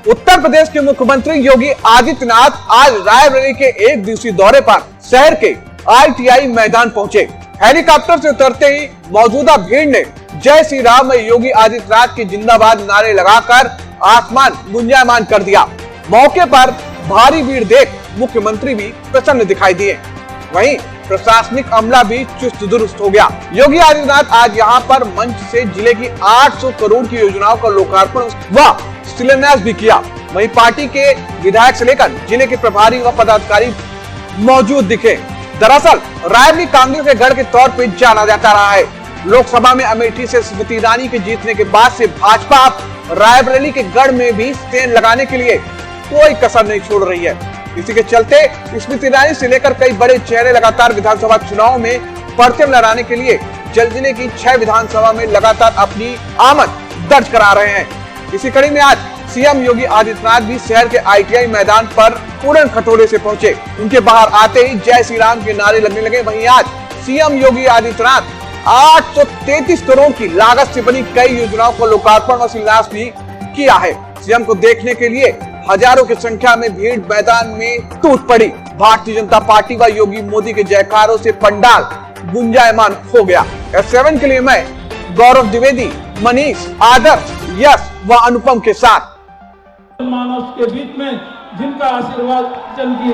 उत्तर प्रदेश के मुख्यमंत्री योगी आदित्यनाथ आज रायबरेली के एक दिवसीय दौरे पर शहर के ITI मैदान पहुंचे। हेलीकॉप्टर से उतरते ही मौजूदा भीड़ ने जय श्री राम में योगी आदित्यनाथ के जिंदाबाद नारे लगाकर आसमान गुंजायमान कर दिया। मौके पर भारी भीड़ देख मुख्यमंत्री भी प्रसन्न दिखाई दिए। वहीं प्रशासनिक अमला भी चुस्त दुरुस्त हो गया। योगी आदित्यनाथ आज यहां पर मंच से जिले की 800 करोड़ की योजनाओं का लोकार्पण व शिलान्यास भी किया। वहीं पार्टी के विधायक से लेकर जिले के प्रभारी व पदाधिकारी मौजूद दिखे। दरअसल रायबरेली कांग्रेस के गढ़ के तौर पर जाना जाता रहा है। लोकसभा में अमेठी से स्मृति ईरानी के जीतने के बाद से भाजपा रायबरेली के गढ़ में भी स्टैंड लगाने के लिए कोई कसर नहीं छोड़ रही है। इसी के चलते स्मृति ईरानी से लेकर कई बड़े चेहरे लगातार विधानसभा चुनाव में परचम लहराने के लिए जिले की 6 विधानसभा में लगातार अपनी आमद दर्ज करा रहे हैं। इसी कड़ी में आज सीएम योगी आदित्यनाथ भी शहर के ITI मैदान पर उड़न खटोले से पहुंचे। उनके बाहर आते ही जय श्री राम के नारे लगने लगे। वहीं आज सीएम योगी आदित्यनाथ 833 करोड़ की लागत से बनी कई योजनाओं को लोकार्पण और शिलान्यास भी किया है। सीएम को देखने के लिए हजारों की संख्या में भीड़ मैदान में टूट पड़ी। भारतीय जनता पार्टी व योगी मोदी के जयकारों से पंडाल गुंजायमान हो गया। S7 के लिए मैं गौरव द्विवेदी, मनीष, आदर्श, यश व अनुपम के साथ मानव के बीच में जिनका आशीर्वाद की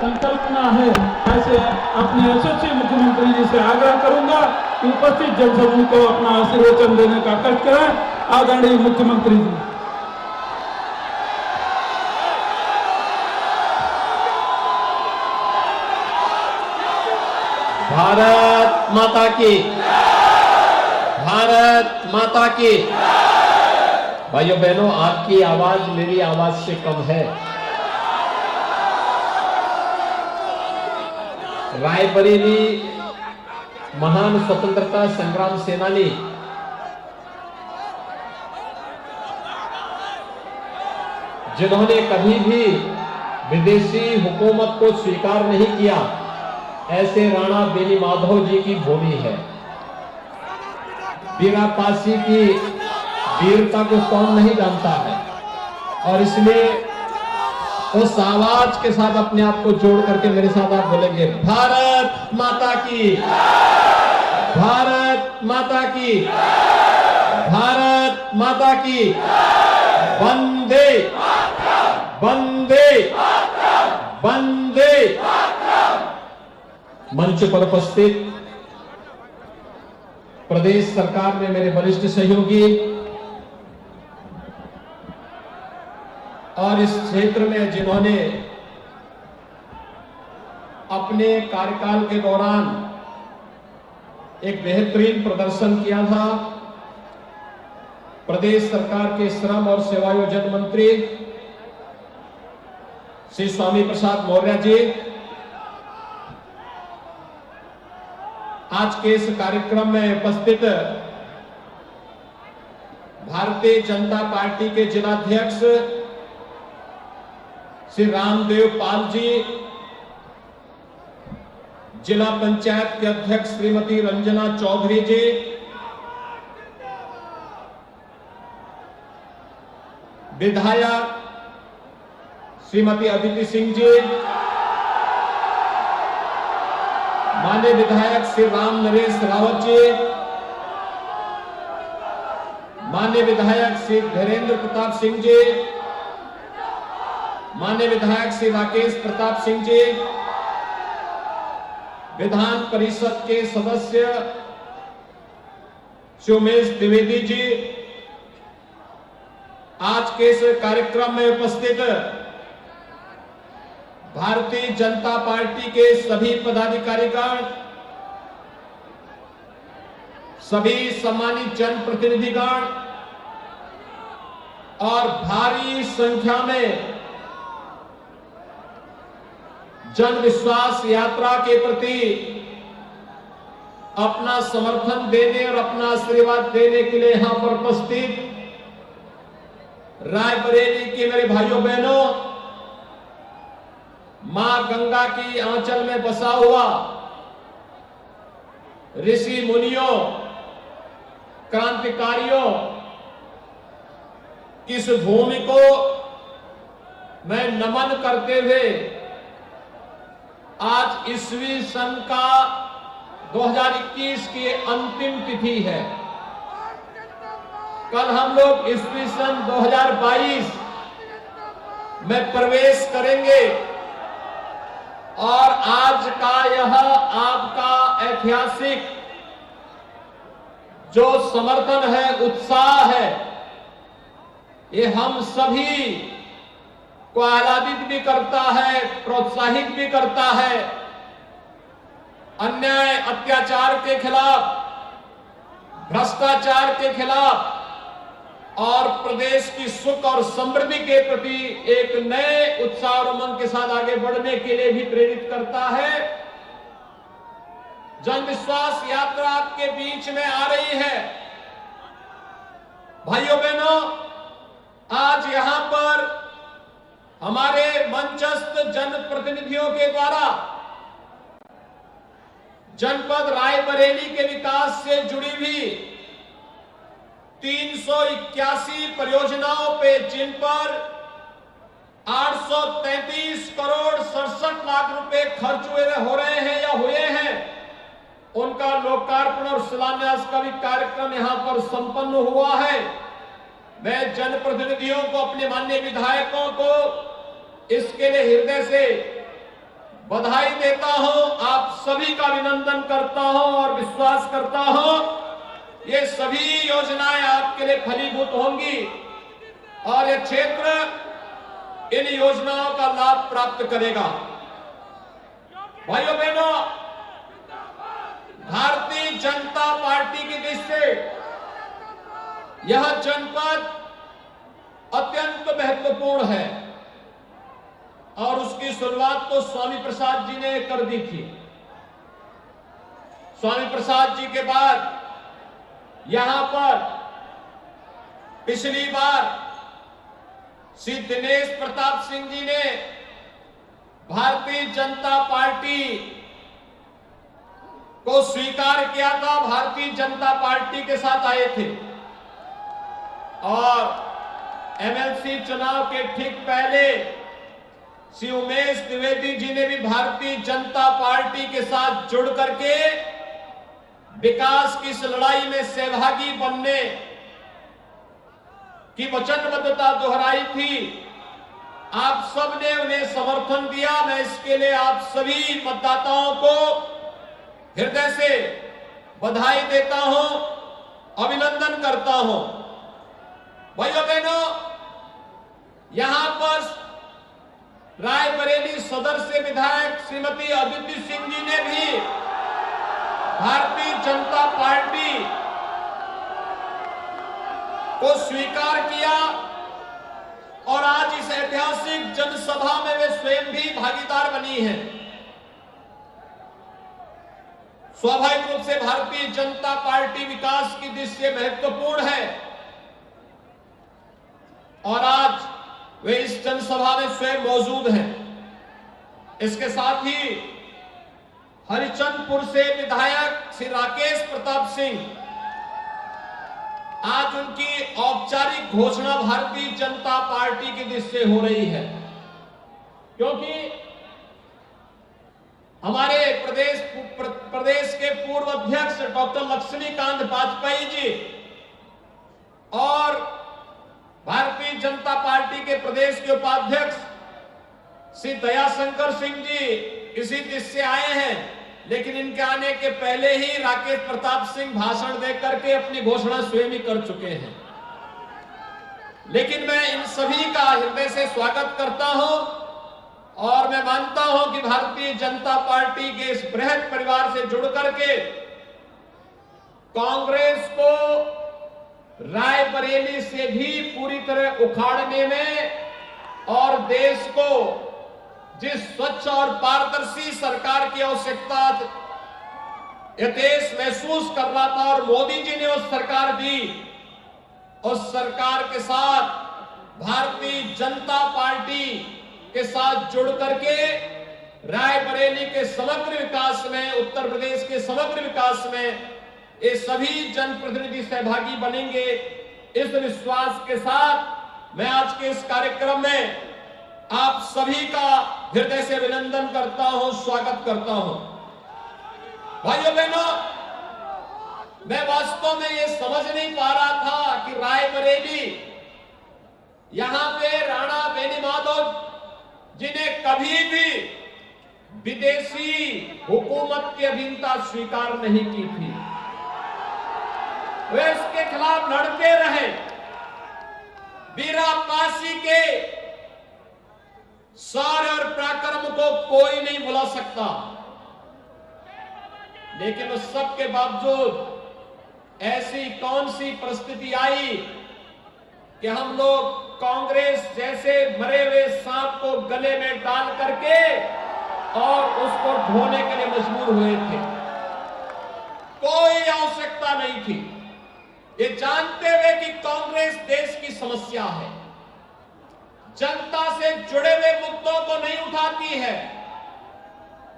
संकल्पना है, ऐसे अपने यशस्वी मुख्यमंत्री जी से आग्रह करूंगा कि उपस्थित जनसमूह को अपना आशीर्वचन देने का कष्ट करें। आदरणीय मुख्यमंत्री जी। भारत माता की, भारत माता की। भाइयों बहनों, आपकी आवाज मेरी आवाज से कम है। रायबरेली महान स्वतंत्रता संग्राम सेनानी जिन्होंने कभी भी विदेशी हुकूमत को स्वीकार नहीं किया, ऐसे राणा बेनी माधव जी की भूमि है। बीरापासी की वीरता को कौन नहीं जानता है, और इसलिए उस आवाज के साथ अपने आप को जोड़ करके मेरे साथ आप बोलेंगे, भारत माता की, भारत माता की, भारत माता की, वंदे वंदे वंदे। मंच पर उपस्थित प्रदेश सरकार में मेरे वरिष्ठ सहयोगी और इस क्षेत्र में जिन्होंने अपने कार्यकाल के दौरान एक बेहतरीन प्रदर्शन किया था, प्रदेश सरकार के श्रम और सेवायोजन मंत्री श्री स्वामी प्रसाद मौर्य जी आज के इस कार्यक्रम में उपस्थित भारतीय जनता पार्टी के जिलाध्यक्ष श्री रामदेव पाल जी, जिला पंचायत के अध्यक्ष श्रीमती रंजना चौधरी जी, विधायक श्रीमती अदिति सिंह जी, माननीय विधायक श्री राम नरेश रावत जी, माननीय विधायक श्री धीरेन्द्र प्रताप सिंह जी, माननीय विधायक श्री राकेश प्रताप सिंह जी, विधान परिषद के सदस्य श्री उमेश द्विवेदी जी, आज के इस कार्यक्रम में उपस्थित भारतीय जनता पार्टी के सभी पदाधिकारीगण, सभी सम्मानित जनप्रतिनिधिगण और भारी संख्या में जन विश्वास यात्रा के प्रति अपना समर्थन देने और अपना आशीर्वाद देने के लिए यहां पर उपस्थित रायबरेली के मेरे भाइयों बहनों, मां गंगा की आंचल में बसा हुआ ऋषि मुनियों, क्रांतिकारियों, इस भूमि को मैं नमन करते हुए आज ईस्वी सन का 2021 की अंतिम तिथि है। कल हम लोग ईस्वी सन 2022 में प्रवेश करेंगे और आज का यह आपका ऐतिहासिक जो समर्थन है, उत्साह है, ये हम सभी को आह्लादित भी करता है, प्रोत्साहित भी करता है। अन्याय अत्याचार के खिलाफ, भ्रष्टाचार के खिलाफ और प्रदेश की सुख और समृद्धि के प्रति एक नए उत्साह और उमंग के साथ आगे बढ़ने के लिए भी प्रेरित करता है। जन विश्वास यात्रा आपके बीच में आ रही है। भाइयों बहनों, आज यहां पर हमारे मंचस्थ जनप्रतिनिधियों के द्वारा जनपद रायबरेली के विकास से जुड़ी हुई 381 परियोजनाओं पे, जिन पर 833 करोड़ 67 लाख रुपए खर्च हो रहे हैं या हुए हैं, उनका लोकार्पण और शिलान्यास का भी कार्यक्रम यहां पर संपन्न हुआ है। मैं जनप्रतिनिधियों को, अपने माननीय विधायकों को इसके लिए हृदय से बधाई देता हूं, आप सभी का अभिनंदन करता हूं और विश्वास करता हूं ये सभी योजनाएं आपके लिए फलीभूत होंगी और यह क्षेत्र इन योजनाओं का लाभ प्राप्त करेगा। भाइयों बहनों, भारतीय जनता पार्टी की दृष्टि से यह जनपद अत्यंत महत्वपूर्ण है और उसकी शुरुआत तो स्वामी प्रसाद जी ने कर दी थी। स्वामी प्रसाद जी के बाद यहां पर पिछली बार श्री दिनेश प्रताप सिंह जी ने भारतीय जनता पार्टी को स्वीकार किया था, भारतीय जनता पार्टी के साथ आए थे और एमएलसी चुनाव के ठीक पहले श्री उमेश द्विवेदी जी ने भी भारतीय जनता पार्टी के साथ जुड़ करके विकास की इस लड़ाई में सहभागी बनने की वचनबद्धता दोहराई थी। आप सबने उन्हें समर्थन दिया। मैं इसके लिए आप सभी मतदाताओं को हृदय से बधाई देता हूं, अभिनंदन करता हूं। भाइयों बहनों, यहां पर रायबरेली सदर से विधायक श्रीमती अदिति सिंह जी ने भी भारतीय जनता पार्टी को स्वीकार किया और आज इस ऐतिहासिक जनसभा में वे स्वयं भी भागीदार बनी हैं। स्वाभाविक रूप से भारतीय जनता पार्टी विकास की दृष्टि से महत्वपूर्ण है और आज वे इस जनसभा में स्वयं मौजूद हैं। इसके साथ ही हरिचंदपुर से विधायक श्री राकेश प्रताप सिंह, आज उनकी औपचारिक घोषणा भारतीय जनता पार्टी की दृष्टि से हो रही है, क्योंकि हमारे प्रदेश के पूर्व अध्यक्ष डॉक्टर लक्ष्मीकांत वाजपेयी जी और भारतीय जनता पार्टी के प्रदेश के उपाध्यक्ष श्री दयाशंकर सिंह जी इसी दृष्टि से आए हैं, लेकिन इनके आने के पहले ही राकेश प्रताप सिंह भाषण देकर के अपनी घोषणा स्वयं ही कर चुके हैं। लेकिन मैं इन सभी का हृदय से स्वागत करता हूं और मैं मानता हूं कि भारतीय जनता पार्टी के इस बृहद परिवार से जुड़ करके कांग्रेस को रायबरेली से भी पूरी तरह उखाड़ने में और देश को जिस स्वच्छ और पारदर्शी सरकार की आवश्यकता यह देश महसूस कर रहा था और मोदी जी ने उस सरकार दी, उस सरकार के साथ भारतीय जनता पार्टी के साथ जुड़ करके रायबरेली के समग्र विकास में, उत्तर प्रदेश के समग्र विकास में ये सभी जनप्रतिनिधि सहभागी बनेंगे। इस विश्वास के साथ मैं आज के इस कार्यक्रम में आप सभी का हृदय से अभिनंदन करता हूं, स्वागत करता हूं। भाइयों बहनों, मैं वास्तव में ये समझ नहीं पा रहा था कि रायबरेली, यहां पे राणा बेनीमाधव जिन्हें कभी भी विदेशी हुकूमत की अधीनता स्वीकार नहीं की थी, वे इसके खिलाफ लड़ते रहे। वीरा पासी के शौर्य और पराक्रम को कोई नहीं भुला सकता, लेकिन उस सब के बावजूद ऐसी कौन सी परिस्थिति आई कि हम लोग कांग्रेस जैसे मरे हुए सांप को गले में डाल करके और उसको ढोने के लिए मजबूर हुए थे। कोई आवश्यकता नहीं थी, ये जानते हुए कि कांग्रेस देश की समस्या है, जनता से जुड़े हुए मुद्दों को नहीं उठाती है।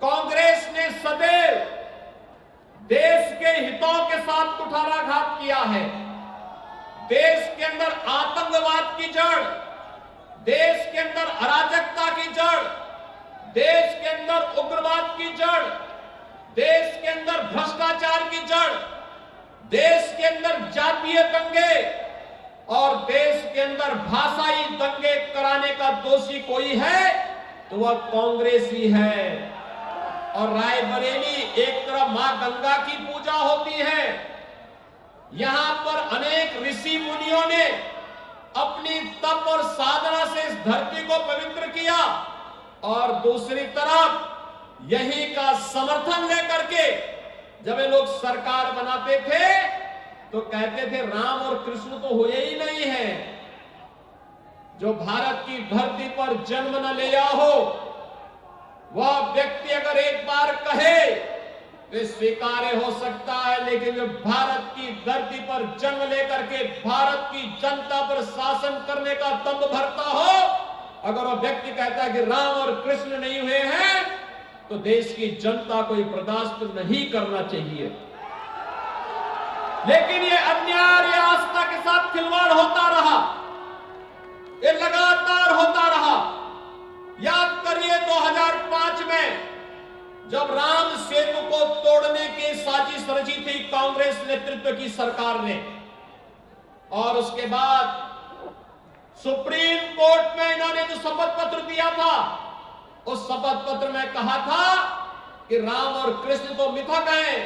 कांग्रेस ने सदैव देश के हितों के साथ कुठाराघात किया है। देश के अंदर आतंकवाद की जड़, देश के अंदर अराजकता की जड़, देश के अंदर उग्रवाद की जड़, देश के अंदर भ्रष्टाचार की जड़, देश के अंदर जातीय दंगे और देश के अंदर भाषाई दंगे कराने का दोषी कोई है तो वह कांग्रेस ही है। और रायबरेली एक तरफ मां गंगा की पूजा होती है, यहां पर अनेक ऋषि मुनियों ने अपनी तप और साधना से इस धरती को पवित्र किया, और दूसरी तरफ यही का समर्थन लेकर के जब ये लोग सरकार बनाते थे तो कहते थे राम और कृष्ण तो हुए ही नहीं है। जो भारत की धरती पर जन्म न लिया हो वह व्यक्ति अगर एक बार कहे तो स्वीकार्य हो सकता है, लेकिन जो भारत की धरती पर जन्म लेकर के भारत की जनता पर शासन करने का दम भरता हो, अगर वह व्यक्ति कहता है कि राम और कृष्ण नहीं हुए हैं तो देश की जनता को बर्दाश्त नहीं करना चाहिए। लेकिन ये अन्याय, ये आस्था के साथ खिलवाड़ होता रहा, ये लगातार होता रहा। याद करिए 2005 में जब राम सेतु को तोड़ने की साजिश रची थी कांग्रेस नेतृत्व की सरकार ने, और उसके बाद सुप्रीम कोर्ट में इन्होंने जो शपथ पत्र दिया था, उस शपथ पत्र में कहा था कि राम और कृष्ण तो मिथक हैं,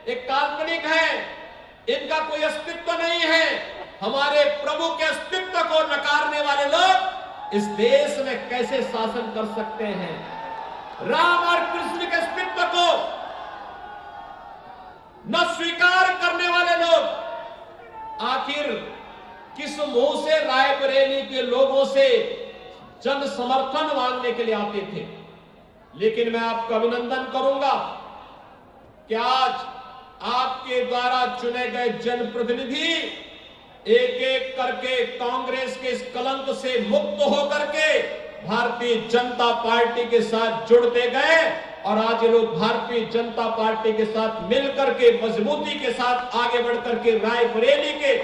एक काल्पनिक है, इनका कोई अस्तित्व नहीं है। हमारे प्रभु के अस्तित्व को नकारने वाले लोग इस देश में कैसे शासन कर सकते हैं? राम और कृष्ण के अस्तित्व को न स्वीकार करने वाले लोग आखिर किस मुंह से रायबरेली के लोगों से जन समर्थन मांगने के लिए आते थे? लेकिन मैं आपका अभिनंदन करूंगा कि आज आपके द्वारा चुने गए जनप्रतिनिधि एक एक करके कांग्रेस के इस कलंक से मुक्त होकर के भारतीय जनता पार्टी के साथ जुड़ते गए, और आज ये लोग भारतीय जनता पार्टी के साथ मिलकर के मजबूती के साथ आगे बढ़कर के रायबरेली के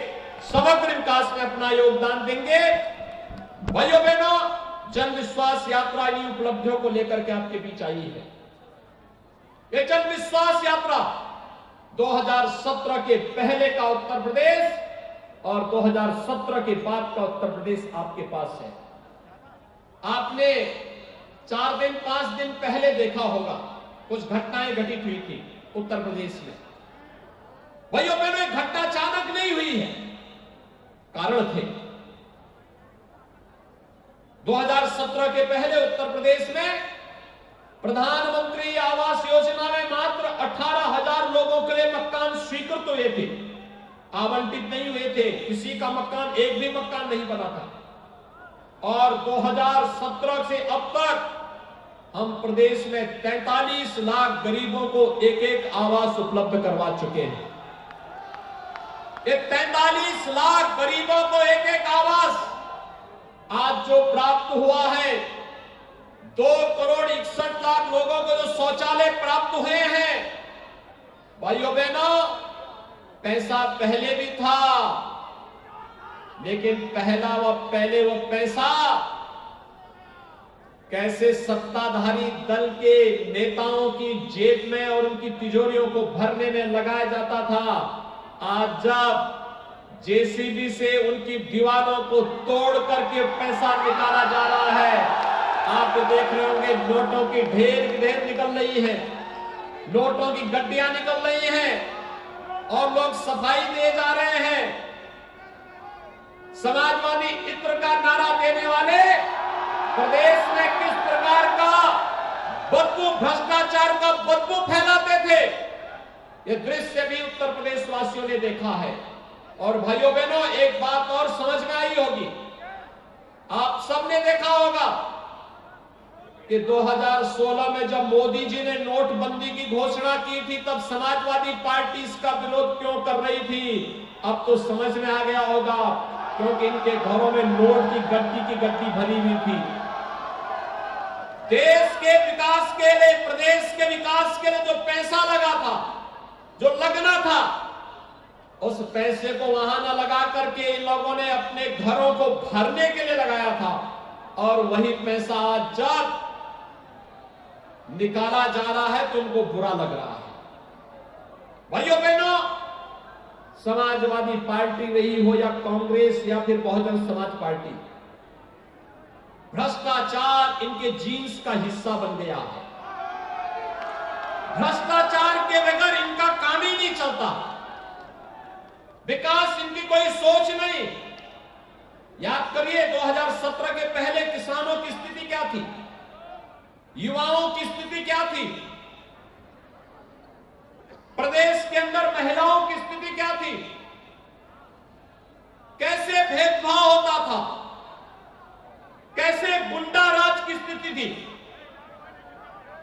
समग्र विकास में अपना योगदान देंगे। भाइयों बहनों, जन विश्वास यात्रा इन उपलब्धियों को लेकर के आपके बीच आई है। ये जन विश्वास यात्रा 2017 के पहले का उत्तर प्रदेश और 2017 के बाद का उत्तर प्रदेश आपके पास है। आपने 4 दिन 5 दिन पहले देखा होगा कुछ घटनाएं घटित हुई थी उत्तर प्रदेश में। भाइयों बहनों, घटना अचानक नहीं हुई है, कारण थे। 2017 के पहले उत्तर प्रदेश में प्रधानमंत्री आवास योजना में मात्र 18,000 लोगों के लिए मकान स्वीकृत हुए थे, आवंटित नहीं हुए थे। किसी का मकान, एक भी मकान नहीं बना था। और 2017 से अब तक हम प्रदेश में 43 लाख गरीबों को एक एक आवास उपलब्ध करवा चुके हैं। ये 43 लाख गरीबों को एक एक आवास आज जो प्राप्त हुआ है, 2,61,00,000 लोगों को जो शौचालय प्राप्त हुए हैं। भाइयों बहनों, पैसा पहले भी था, लेकिन पहले वो पैसा कैसे सत्ताधारी दल के नेताओं की जेब में और उनकी तिजोरियों को भरने में लगाया जाता था, आज जब जेसीबी से उनकी दीवारों को तोड़ करके पैसा निकाला जा रहा है, आप तो देख रहे होंगे नोटों की ढेर निकल रही है, नोटों की गड्डियां निकल रही हैं और लोग सफाई दे जा रहे हैं। समाजवादी इत्र का नारा देने वाले प्रदेश में किस प्रकार का बदबू, भ्रष्टाचार का बदबू फैलाते थे, यह दृश्य भी उत्तर प्रदेश वासियों ने देखा है। और भाइयों बहनों, एक बात और समझ में आई होगी, आप सबने देखा होगा कि 2016 में जब मोदी जी ने नोटबंदी की घोषणा की थी, तब समाजवादी पार्टी इसका विरोध क्यों कर रही थी। अब तो समझ में आ गया होगा, क्योंकि इनके घरों में नोट की गड्डी भरी हुई थी। देश के विकास के लिए, प्रदेश के विकास के लिए जो पैसा लगा था, जो लगना था, उस पैसे को वहां न लगा करके इन लोगों ने अपने घरों को भरने के लिए लगाया था। और वही पैसा आज जब निकाला जा रहा है तो उनको बुरा लग रहा है। भाइयों बहनों, समाजवादी पार्टी रही हो या कांग्रेस या फिर बहुजन समाज पार्टी, भ्रष्टाचार इनके जीन्स का हिस्सा बन गया है। भ्रष्टाचार के बगैर इनका काम ही नहीं चलता। विकास इनकी कोई सोच नहीं। याद करिए 2017 के पहले किसानों की स्थिति क्या थी, युवाओं की स्थिति क्या थी, प्रदेश के अंदर महिलाओं की स्थिति क्या थी, कैसे भेदभाव होता था, कैसे गुंडा राज की स्थिति थी,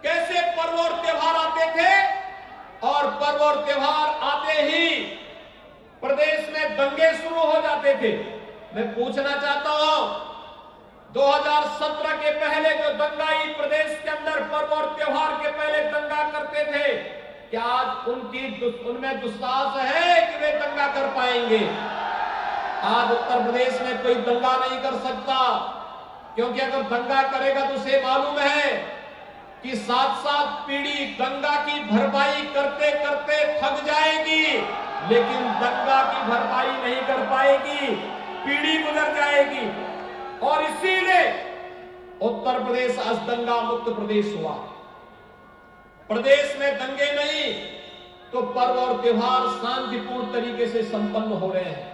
कैसे पर्व और त्योहार आते थे और पर्व और त्योहार आते ही प्रदेश में दंगे शुरू हो जाते थे। मैं पूछना चाहता हूं, 2017 के पहले जो दंगाई प्रदेश के अंदर पर्व और त्योहार के पहले दंगा करते थे, क्या आज उनमें दुस्साहस है कि वे दंगा कर पाएंगे? आज उत्तर प्रदेश में कोई दंगा नहीं कर सकता, क्योंकि अगर दंगा करेगा तो उसे मालूम है कि 7-7 पीढ़ी दंगा की भरपाई करते करते थक जाएगी, लेकिन दंगा की भरपाई नहीं कर पाएगी, पीढ़ी गुजर जाएगी। और इसीलिए उत्तर प्रदेश आज दंगा मुक्त प्रदेश हुआ। प्रदेश में दंगे नहीं तो पर्व और त्योहार शांतिपूर्ण तरीके से संपन्न हो रहे हैं।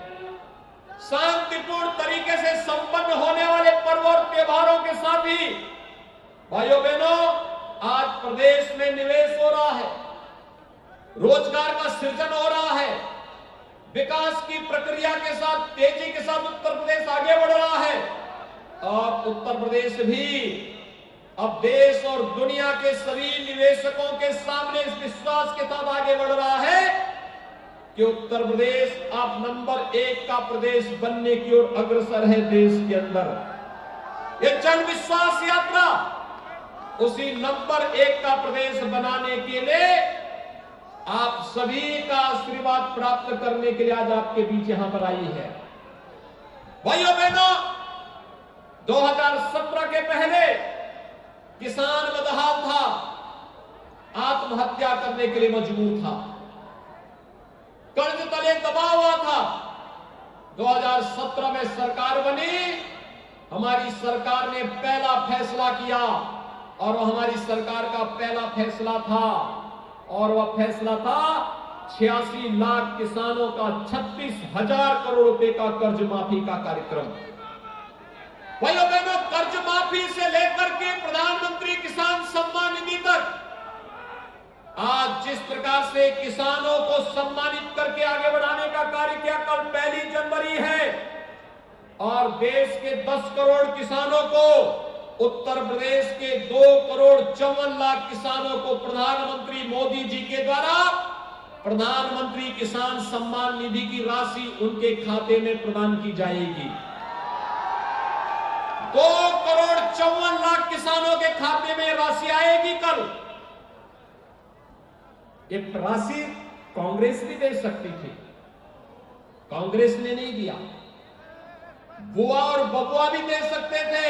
शांतिपूर्ण तरीके से संपन्न होने वाले पर्व और त्योहारों के साथ ही भाइयों बहनों, आज प्रदेश में निवेश हो रहा है, रोजगार का सृजन हो रहा है, विकास की प्रक्रिया के साथ तेजी के साथ उत्तर प्रदेश आगे बढ़ रहा है। और उत्तर प्रदेश भी अब देश और दुनिया के सभी निवेशकों के सामने इस विश्वास के साथ आगे बढ़ रहा है कि उत्तर प्रदेश अब नंबर 1 का प्रदेश बनने की ओर अग्रसर है। देश के अंदर यह जन विश्वास यात्रा उसी नंबर 1 का प्रदेश बनाने के लिए आप सभी का आशीर्वाद प्राप्त करने के लिए आज आपके बीच यहां पर आई है। भाइयों बहनों, 2017 के पहले किसान बदहाल था, आत्महत्या करने के लिए मजबूर था, कर्ज तले दबा हुआ था। 2017 में सरकार बनी, हमारी सरकार ने पहला फैसला किया और वह हमारी सरकार का पहला फैसला था और वह फैसला था 86 लाख किसानों का 36,000 करोड़ रुपए का कर्ज माफी का कार्यक्रम। भाइयों बहनों, कर्ज माफी से लेकर के प्रधानमंत्री किसान सम्मान निधि तक आज जिस प्रकार से किसानों को सम्मानित करके आगे बढ़ाने का कार्य किया, कल 1 जनवरी है और देश के 10 करोड़ किसानों को, उत्तर प्रदेश के 2,54,00,000 किसानों को प्रधानमंत्री मोदी जी के द्वारा प्रधानमंत्री किसान सम्मान निधि की राशि उनके खाते में प्रदान की जाएगी। 2,54,00,000 किसानों के खाते में राशि आएगी कल। ये राशि कांग्रेस भी दे सकती थी, कांग्रेस ने नहीं दिया। बुआ और बबुआ भी दे सकते थे,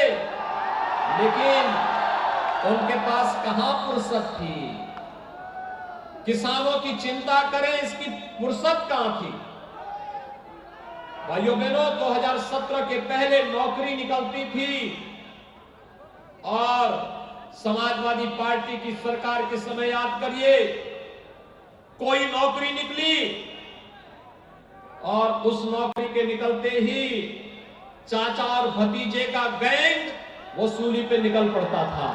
लेकिन उनके पास कहां फुर्सत थी। किसानों की चिंता करें, इसकी फुर्सत कहां थी। भाइयों बहनों, 2017 के पहले नौकरी निकलती थी और समाजवादी पार्टी की सरकार के समय याद करिए, कोई नौकरी निकली और उस नौकरी के निकलते ही चाचा और भतीजे का गैंग वसूली पे निकल पड़ता था।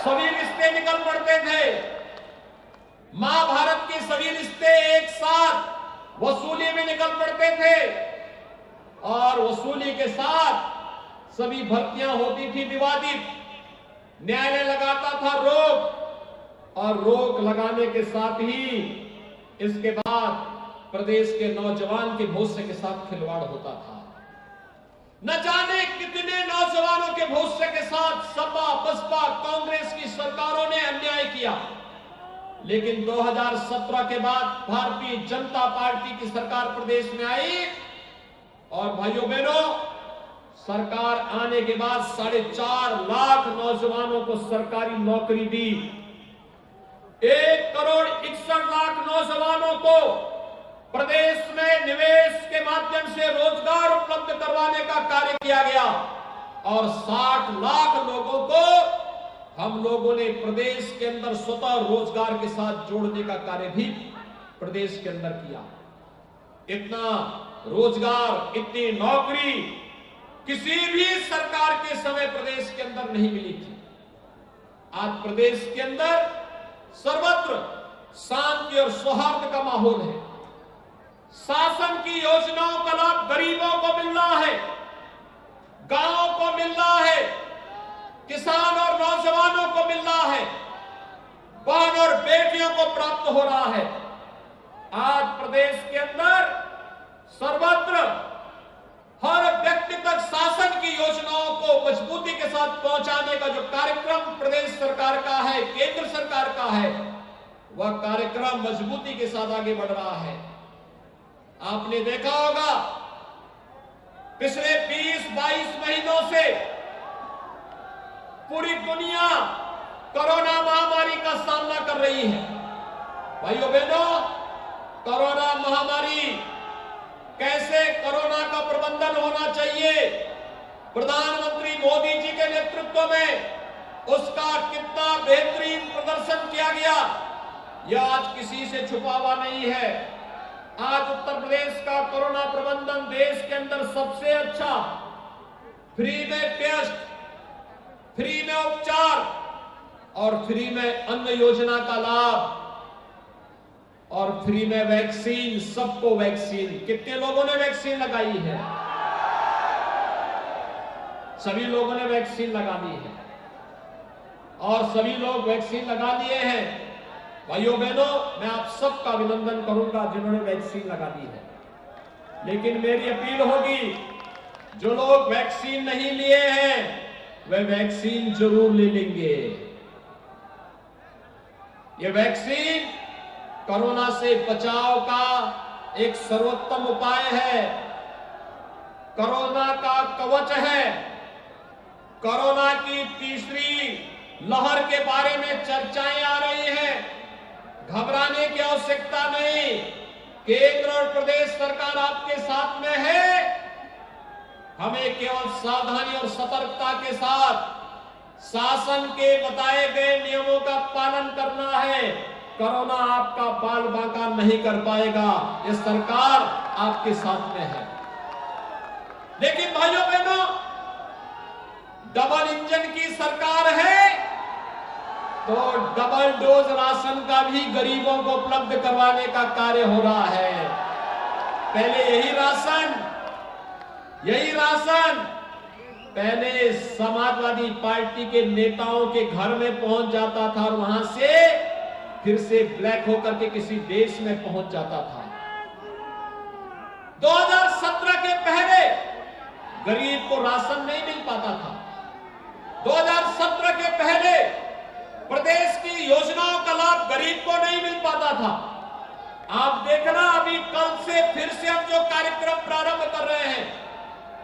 सभी रिश्ते निकल पड़ते थे। महाभारत के सभी रिश्ते एक साथ वसूली में निकल पड़ते थे और वसूली के साथ सभी भर्तियां होती थी विवादित। न्यायालय लगाता था रोक और रोक लगाने के साथ ही इसके बाद प्रदेश के नौजवान के भविष्य के साथ खिलवाड़ होता था। न जाने कितने नौजवानों के भविष्य के साथ सपा, बसपा, कांग्रेस की सरकारों ने अन्याय किया। लेकिन 2017 के बाद भारतीय जनता पार्टी की सरकार प्रदेश में आई और भाइयों बहनों, सरकार आने के बाद 4.5 लाख नौजवानों को सरकारी नौकरी दी। 1,61,00,000 नौजवानों को प्रदेश में निवेश के माध्यम से रोजगार उपलब्ध करवाने का कार्य किया गया और 60 लाख लोगों को हम लोगों ने प्रदेश के अंदर स्वतः रोजगार के साथ जोड़ने का कार्य भी प्रदेश के अंदर किया। इतना रोजगार, इतनी नौकरी किसी भी सरकार के समय प्रदेश के अंदर नहीं मिली थी। आज प्रदेश के अंदर सर्वत्र शांति और सौहार्द का माहौल है। शासन की योजनाओं का लाभ गरीबों को मिल रहा है, गांवों को मिल रहा है, किसान और नौजवानों को मिल रहा है, बहन और बेटियों को प्राप्त हो रहा है। आज प्रदेश के अंदर सर्वत्र हर व्यक्ति तक शासन की योजनाओं को मजबूती के साथ पहुंचाने का जो कार्यक्रम प्रदेश सरकार का है, केंद्र सरकार का है, वह कार्यक्रम मजबूती के साथ आगे बढ़ रहा है। आपने देखा होगा पिछले 20-22 महीनों से पूरी दुनिया कोरोना महामारी का सामना कर रही है। भाइयों बहनों, कोरोना महामारी, कैसे कोरोना का प्रबंधन होना चाहिए, प्रधानमंत्री मोदी जी के नेतृत्व में उसका कितना बेहतरीन प्रदर्शन किया गया, यह आज किसी से छुपा हुआ नहीं है। आज उत्तर प्रदेश का कोरोना प्रबंधन देश के अंदर सबसे अच्छा, फ्री में टेस्ट, फ्री में उपचार और फ्री में अन्न योजना का लाभ और फ्री में वैक्सीन, सबको वैक्सीन। कितने लोगों ने वैक्सीन लगाई है? सभी लोगों ने वैक्सीन लगा ली है और सभी लोग वैक्सीन लगा लिए हैं। भाइयों बहनों, मैं आप सबका अभिनंदन करूंगा जिन्होंने वैक्सीन लगा दी है। लेकिन मेरी अपील होगी, जो लोग वैक्सीन नहीं लिए हैं वे वैक्सीन जरूर ले लेंगे। ये वैक्सीन कोरोना से बचाव का एक सर्वोत्तम उपाय है, कोरोना का कवच है। कोरोना की तीसरी लहर के बारे में चर्चाएं आ रही हैं, घबराने की आवश्यकता नहीं। केंद्र और प्रदेश सरकार आपके साथ में है। हमें केवल सावधानी और सतर्कता के साथ शासन के बताए गए नियमों का पालन करना है। कोरोना आपका बाल बांका नहीं कर पाएगा, ये सरकार आपके साथ में है। लेकिन भाइयों बहनों, डबल इंजन की सरकार है तो डबल डोज राशन का भी गरीबों को उपलब्ध करवाने का कार्य हो रहा है। पहले यही राशन पहले समाजवादी पार्टी के नेताओं के घर में पहुंच जाता था और वहां से फिर से ब्लैक होकर के किसी देश में पहुंच जाता था। 2017 के पहले गरीब को राशन नहीं मिल पाता था। 2017 के पहले प्रदेश की योजनाओं का लाभ गरीब को नहीं मिल पाता था। आप देखना, अभी कल से फिर से हम जो कार्यक्रम प्रारंभ कर रहे हैं,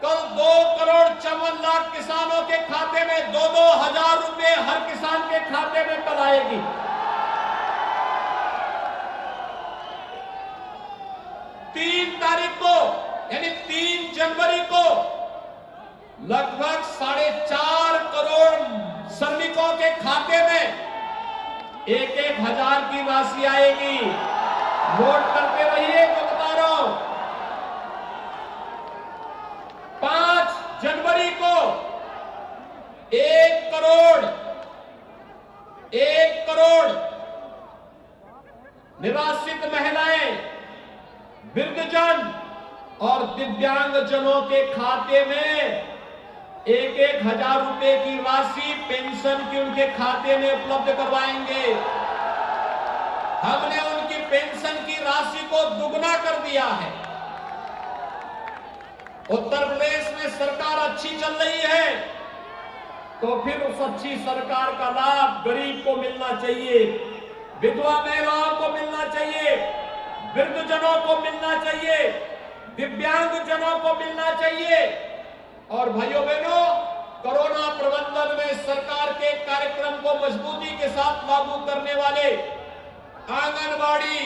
कल 2 2,54,00,000 किसानों के खाते में 2-2 हजार रुपए हर किसान के खाते में कल आएगी। तीन तारीख को यानी 3 जनवरी को लगभग 4.5 करोड़ श्रमिकों के खाते में 1-1 हजार की राशि आएगी। नोट करते रहिए, जो बता रहा हूं। 5 जनवरी को 1 करोड़ निराश्रित महिलाएं, वृद्धजन और दिव्यांग जनों के खाते में 1-1 हजार रुपए की राशि पेंशन की उनके खाते में उपलब्ध करवाएंगे। हमने उनकी पेंशन की राशि को दुगना कर दिया है। उत्तर प्रदेश में सरकार अच्छी चल रही है, तो फिर उस अच्छी सरकार का लाभ गरीब को मिलना चाहिए, विधवा महिलाओं को मिलना चाहिए, वृद्धजनों को मिलना चाहिए, दिव्यांग जनों को मिलना चाहिए। और भाइयों बहनों, कोरोना प्रबंधन में सरकार के कार्यक्रम को मजबूती के साथ लागू करने वाले आंगनबाड़ी,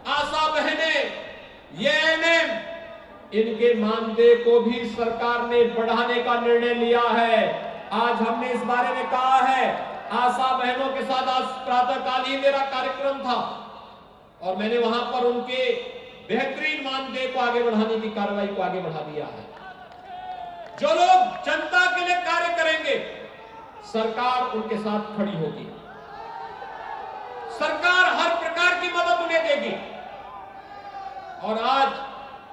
आशा बहनें, एएनएम, इनके मानदेय को भी सरकार ने बढ़ाने का निर्णय लिया है। आज हमने इस बारे में कहा है। आशा बहनों के साथ आज प्रातःकाल ही मेरा कार्यक्रम था और मैंने वहां पर उनके बेहतरीन मानदेय को आगे बढ़ाने की कार्रवाई को आगे बढ़ा दिया है। जो लोग जनता के लिए कार्य करेंगे, सरकार उनके साथ खड़ी होगी। सरकार हर प्रकार की मदद उन्हें देगी। और आज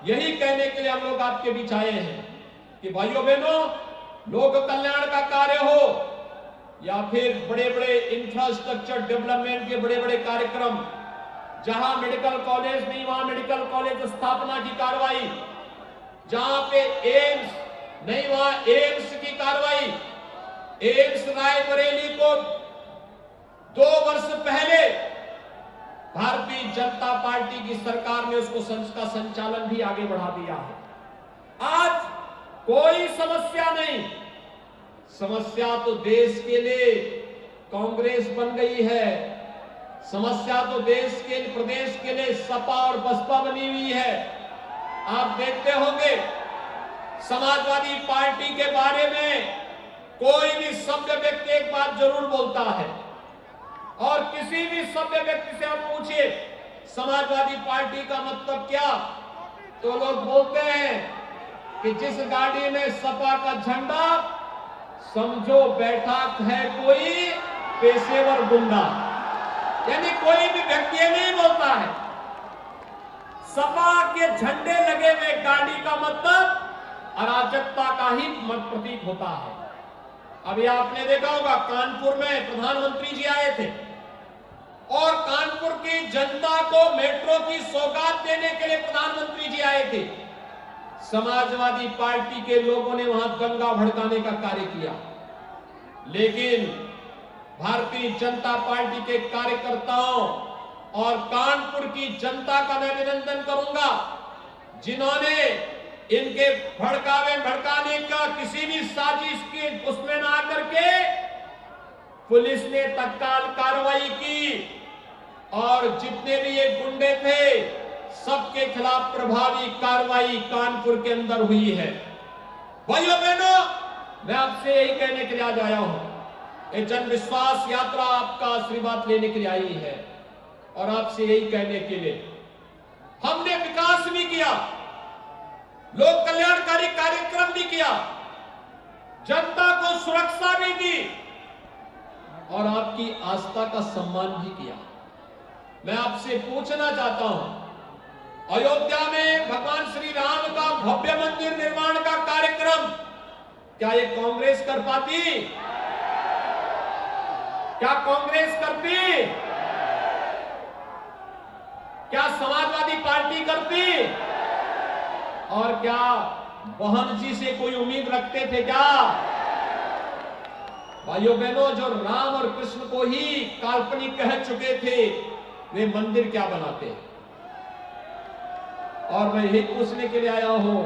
यही कहने के लिए हम लोग आपके बीच आए हैं कि भाइयों बहनों, लोक कल्याण का कार्य हो या फिर बड़े बड़े इंफ्रास्ट्रक्चर डेवलपमेंट के बड़े बड़े कार्यक्रम, जहां मेडिकल कॉलेज नहीं वहां मेडिकल कॉलेज स्थापना की कार्रवाई, जहां पे एम्स नहीं वहां एम्स की कार्रवाई। एम्स रायबरेली को 2 वर्ष पहले भारतीय जनता पार्टी की सरकार ने उसका संचालन भी आगे बढ़ा दिया है। आज कोई समस्या नहीं, समस्या तो देश के लिए कांग्रेस बन गई है, समस्या तो देश के प्रदेश के लिए सपा और बसपा बनी हुई है। आप देखते होंगे समाजवादी पार्टी के बारे में कोई भी सभ्य व्यक्ति एक बात जरूर बोलता है, और किसी भी सभ्य व्यक्ति से आप पूछिए समाजवादी पार्टी का मतलब क्या, तो लोग बोलते हैं कि जिस गाड़ी में सपा का झंडा, समझो बैठा है कोई पेशेवर गुंडा। यानी कोई भी व्यक्ति नहीं बोलता है। सपा के झंडे लगे हुए गाड़ी का मतलब अराजकता का ही प्रतीक होता है। अभी आपने देखा होगा कानपुर में प्रधानमंत्री जी आए थे और कानपुर की जनता को मेट्रो की सौगात देने के लिए प्रधानमंत्री जी आए थे। समाजवादी पार्टी के लोगों ने वहां दंगा भड़काने का कार्य किया, लेकिन भारतीय जनता पार्टी के कार्यकर्ताओं और कानपुर की जनता का मैं अभिनंदन करूंगा, जिन्होंने इनके भड़काने का किसी भी साजिश की उसमें ना आकर के पुलिस ने तत्काल कार्रवाई की और जितने भी ये गुंडे थे सबके खिलाफ प्रभावी कार्रवाई कानपुर के अंदर हुई है। भाइयों बहनों, मैं आपसे यही कहने के लिए आज आया हूं। ये जन विश्वास यात्रा आपका आशीर्वाद लेने के लिए आई है और आपसे यही कहने के लिए हमने विकास भी किया, लोक कल्याणकारी कार्यक्रम भी किया, जनता को सुरक्षा भी दी और आपकी आस्था का सम्मान भी किया। मैं आपसे पूछना चाहता हूं, अयोध्या में भगवान श्री राम का भव्य मंदिर निर्माण का कार्यक्रम क्या ये कांग्रेस कर पाती? क्या कांग्रेस करती? क्या समाजवादी पार्टी करती? और क्या बहन जी से कोई उम्मीद रखते थे क्या? भाइयों बहनों, जो राम और कृष्ण को ही काल्पनिक कह चुके थे, वे मंदिर क्या बनाते? और मैं यही पूछने के लिए आया हूं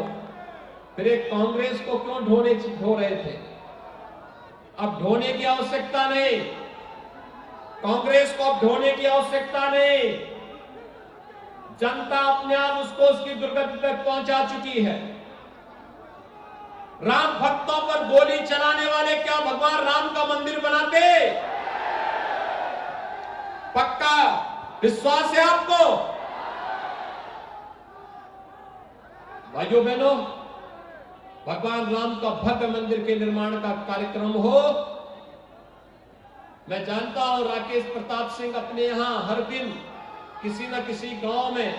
फिर एक कांग्रेस को क्यों ढो रहे थे? अब ढोने की आवश्यकता नहीं, कांग्रेस को अब ढोने की आवश्यकता नहीं। जनता अपने आप उसको उसकी दुर्गति तक पहुंचा चुकी है। राम भक्तों पर गोली चलाने वाले क्या भगवान राम का मंदिर बनाते? पक्का विश्वास है आपको? भाइयों बहनों, भगवान राम का भव्य मंदिर के निर्माण का कार्यक्रम हो। मैं जानता हूं राकेश प्रताप सिंह अपने यहां हर दिन किसी न किसी गांव में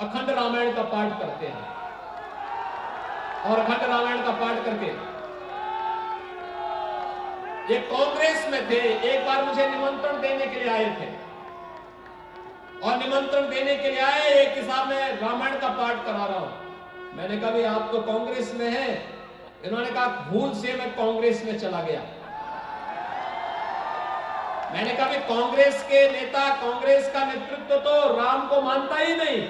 अखंड रामायण का पाठ करते हैं, और अखंड रामायण का पाठ करके ये कांग्रेस में थे। एक बार मुझे निमंत्रण देने के लिए आए थे, और निमंत्रण देने के लिए आए, एक के साथ मैं रामायण का पाठ करा रहा हूं। मैंने कहा भाई आप तो कांग्रेस में हैं। इन्होंने कहा भूल से मैं कांग्रेस में चला गया। मैंने कहा कांग्रेस के नेता, कांग्रेस का नेतृत्व तो राम को मानता ही नहीं,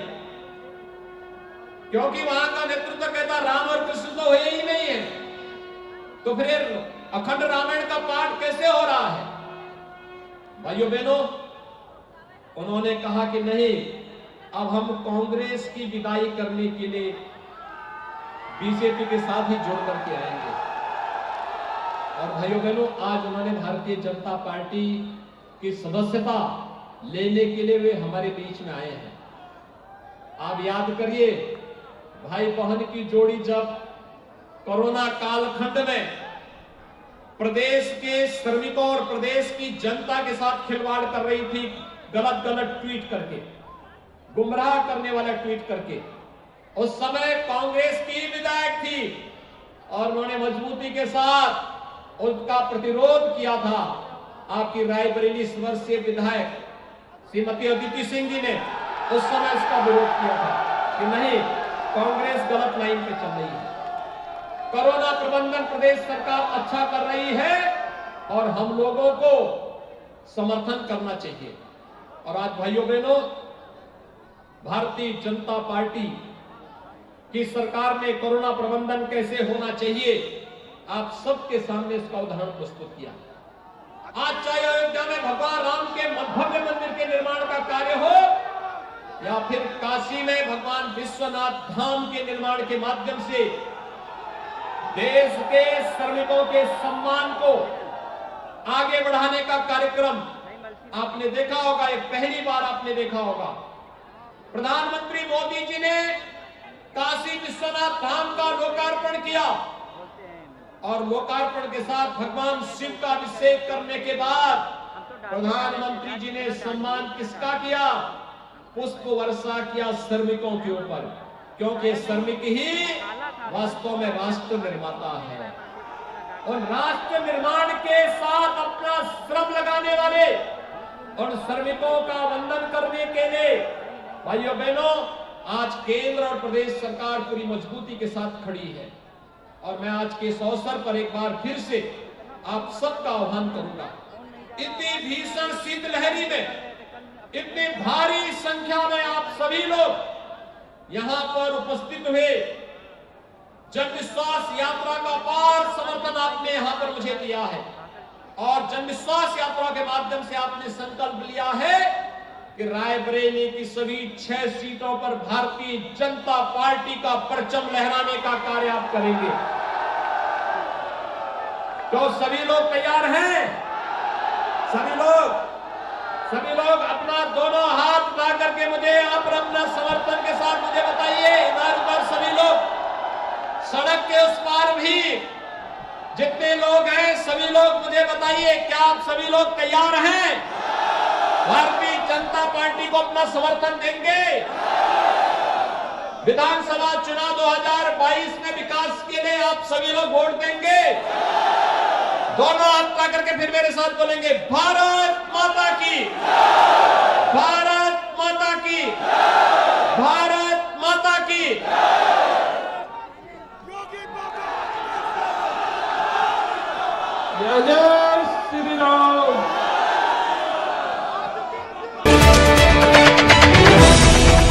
क्योंकि वहां का नेतृत्व कहता राम और कृष्ण तो हुए ही नहीं है, तो फिर अखंड रामायण का पाठ कैसे हो रहा है? भाइयों बहनों, उन्होंने कहा कि नहीं, अब हम कांग्रेस की विदाई करने के लिए बीजेपी के साथ ही जुड़ करके आएंगे। और भाइयों बहनों, आज उन्होंने भारतीय जनता पार्टी की सदस्यता लेने के लिए वे हमारे बीच में आए हैं। आप याद करिए, भाई बहन की जोड़ी जब कोरोना कालखंड में प्रदेश के श्रमिकों और प्रदेश की जनता के साथ खिलवाड़ कर रही थी, गलत गलत ट्वीट करके, गुमराह करने वाला ट्वीट करके, उस समय कांग्रेस की विधायक थी और उन्होंने मजबूती के साथ उसका प्रतिरोध किया था। आपकी रायबरेली वर्षीय विधायक श्रीमती अदिति सिंह जी ने उस समय इसका विरोध किया था कि नहीं, कांग्रेस गलत लाइन पे चल रही है, कोरोना प्रबंधन प्रदेश सरकार अच्छा कर रही है और हम लोगों को समर्थन करना चाहिए। और आज भाइयों बहनों, भारतीय जनता पार्टी की सरकार ने कोरोना प्रबंधन कैसे होना चाहिए, आप सबके सामने इसका उदाहरण प्रस्तुत किया। आज चाहे अयोध्या में भगवान राम के भव्य मंदिर के निर्माण का कार्य हो, या फिर काशी में भगवान विश्वनाथ धाम के निर्माण के माध्यम से देश के श्रमिकों के सम्मान को आगे बढ़ाने का कार्यक्रम आपने देखा होगा। एक पहली बार आपने देखा होगा, प्रधानमंत्री मोदी जी ने काशी विश्वनाथ धाम का लोकार्पण किया, और लोकार्पण के साथ भगवान शिव का अभिषेक करने के बाद प्रधानमंत्री जी ने सम्मान किसका किया? पुष्प वर्षा किया श्रमिकों के ऊपर, क्योंकि श्रमिक ही वास्तव में राष्ट्र निर्माता है। और राष्ट्र निर्माण के साथ अपना श्रम लगाने वाले और श्रमिकों का वंदन करने के लिए भाइयों बहनों, आज केंद्र और प्रदेश सरकार पूरी मजबूती के साथ खड़ी है। और मैं आज के इस अवसर पर एक बार फिर से आप सबका आह्वान करूंगा, इतनी भीषण शीतलहरी में इतनी भारी संख्या में आप सभी लोग यहां पर उपस्थित हुए, जन विश्वास यात्रा का अपार समर्थन आपने यहां पर मुझे दिया है, और जन विश्वास यात्रा के माध्यम से आपने संकल्प लिया है कि रायबरेली की सभी 6 सीटों पर भारतीय जनता पार्टी का परचम लहराने का कार्य आप करेंगे। तो सभी लोग तैयार हैं? सभी लोग अपना दोनों हाथ उठा करके मुझे यहाँ पर अपना समर्थन के साथ मुझे बताइए। इधर उधर सभी लोग, सड़क के उस पार भी जितने लोग हैं सभी लोग मुझे बताइए, क्या आप सभी लोग तैयार हैं? भारतीय जनता पार्टी को अपना समर्थन देंगे? विधानसभा चुनाव 2022 में विकास के लिए आप सभी लोग वोट देंगे? दोनों हाथ उठा करके फिर मेरे साथ बोलेंगे, भारत माता की, भारत माता की, भारत माता की। जय जय